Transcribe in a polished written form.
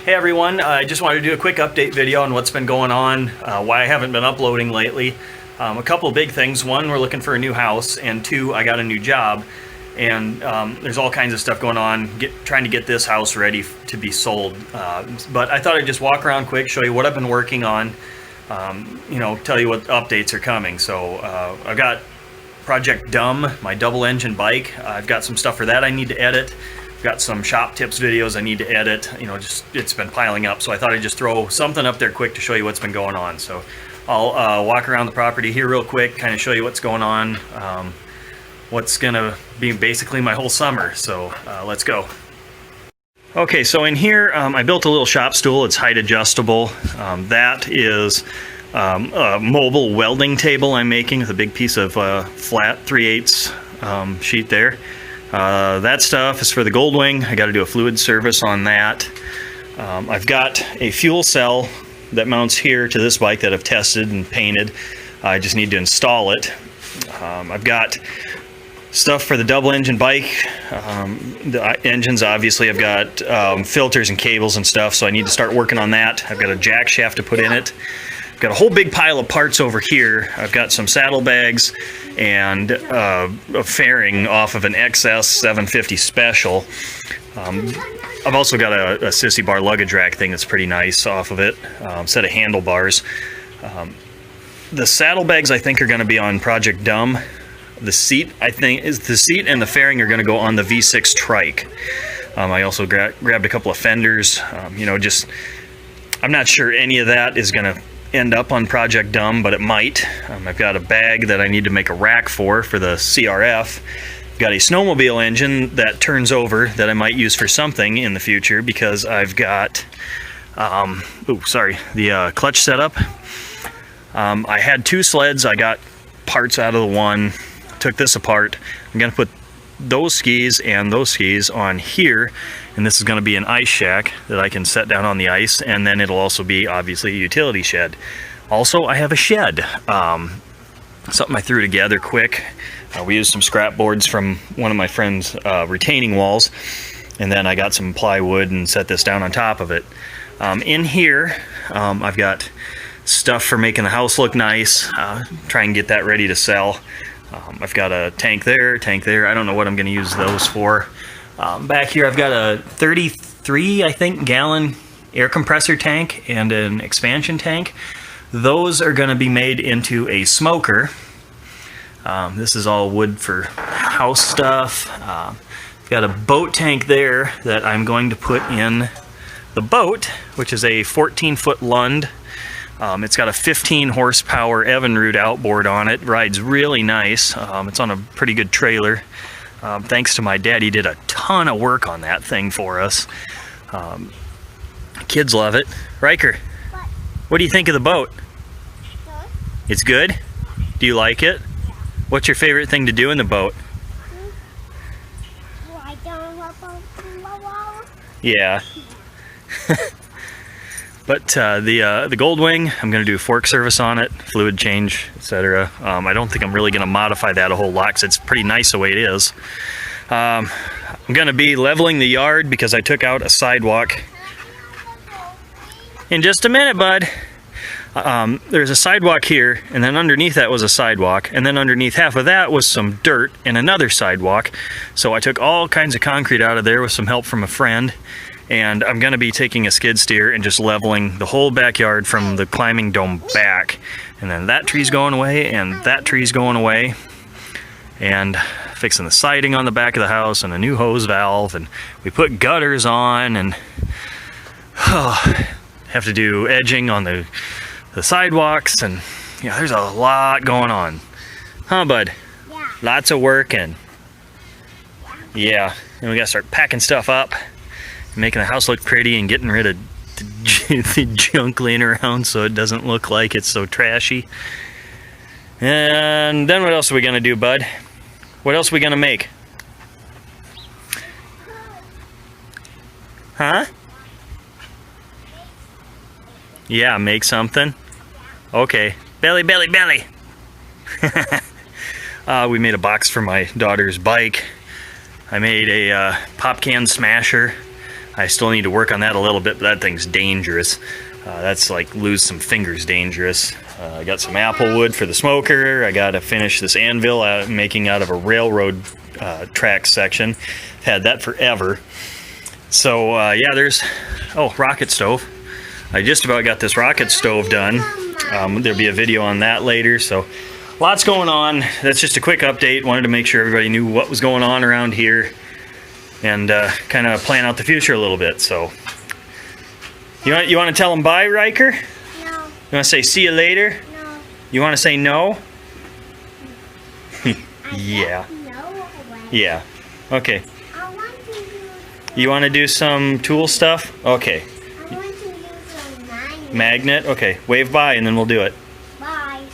Hey everyone, I just wanted to do a quick update video on what's been going on, why I haven't been uploading lately. A couple of big things. One, we're looking for a new house, and two, I got a new job. And there's all kinds of stuff going on, trying to get this house ready to be sold. But I thought I'd just walk around quick, show you what I've been working on, tell you what updates are coming. So I've got Project Dumb, my double engine bike. I've got some stuff for that I need to edit. I've got some shop tips videos I need to edit. It's been piling up, so I thought I'd just throw something up there quick to show you what's been going on. So I'll walk around the property here real quick, kind of show you what's going on, what's gonna be basically my whole summer. So let's go. Okay, so in here I built a little shop stool. It's height adjustable. That is a mobile welding table I'm making with a big piece of flat 3/8 sheet there. That stuff is for the Goldwing. I got to do a fluid service on that. I've got a fuel cell that mounts here to this bike that I've tested and painted. I just need to install it. I've got stuff for the double engine bike. The engines, obviously, I've got filters and cables and stuff, so I need to start working on that. I've got a jack shaft to put in it. I've got a whole big pile of parts over here. I've got some saddlebags and a fairing off of an XS 750 Special. I've also got a sissy bar luggage rack thing that's pretty nice off of it. Set of handlebars. The saddlebags I think are going to be on Project Dumb. The seat and the fairing are going to go on the V6 trike. I also grabbed a couple of fenders. I'm not sure any of that is going to end up on Project Dumb, but it might. I've got a bag that I need to make a rack for the CRF. I've got a snowmobile engine that turns over that I might use for something in the future because I've got the clutch setup. I had two sleds. I got parts out of the one, took this apart. I'm gonna put those skis and those skis on here, and this is going to be an ice shack that I can set down on the ice, and then it'll also be obviously a utility shed. Also, I have a shed, something I threw together quick. We used some scrap boards from one of my friend's retaining walls, and then I got some plywood and set this down on top of it. In here I've got stuff for making the house look nice, try and get that ready to sell. I've got a tank there. I don't know what I'm going to use those for. Back here I've got a 33, I think, gallon air compressor tank and an expansion tank. Those are going to be made into a smoker. This is all wood for house stuff. I've got a boat tank there that I'm going to put in the boat, which is a 14-foot Lund. It's got a 15 horsepower Evinrude outboard on it. Rides really nice. It's on a pretty good trailer. Thanks to my dad, he did a ton of work on that thing for us. Kids love it. Riker, what do you think of the boat? Good. It's good? Do you like it? What's your favorite thing to do in the boat? Yeah. But the Goldwing, I'm going to do a fork service on it, fluid change, etc. I don't think I'm really going to modify that a whole lot because it's pretty nice the way it is. I'm going to be leveling the yard because I took out a sidewalk. In just a minute, bud. There's a sidewalk here, and then underneath that was a sidewalk, and then underneath half of that was some dirt and another sidewalk. So I took all kinds of concrete out of there with some help from a friend. And I'm going to be taking a skid steer and just leveling the whole backyard from the climbing dome back. And then that tree's going away, and that tree's going away. And fixing the siding on the back of the house, and a new hose valve, and we put gutters on, and have to do edging on the sidewalks, and yeah, there's a lot going on. Huh, bud? Yeah. Lots of work, and yeah, and we got to start packing stuff up, making the house look pretty and getting rid of the junk laying around so it doesn't look like it's so trashy. And then what else are we gonna do, bud? What else are we gonna make? Huh? Yeah, make something? Okay. Belly, belly, belly! We made a box for my daughter's bike. I made a pop can smasher. I still need to work on that a little bit, but that thing's dangerous. That's like lose some fingers dangerous. I got some apple wood for the smoker. I got to finish this anvil making out of a railroad track section. Had that forever. So yeah, there's rocket stove. I just about got this rocket stove done. There'll be a video on that later. So lots going on. That's just a quick update. Wanted to make sure everybody knew what was going on around here and kind of plan out the future a little bit. So you want to tell them bye, Riker? No. You want to say see you later? No. You want to say no? I Yeah. No. Yeah. Okay. I want to use. You want to do some tool stuff? Okay. I want to use a magnet. Magnet? Okay. Wave bye and then we'll do it. Bye.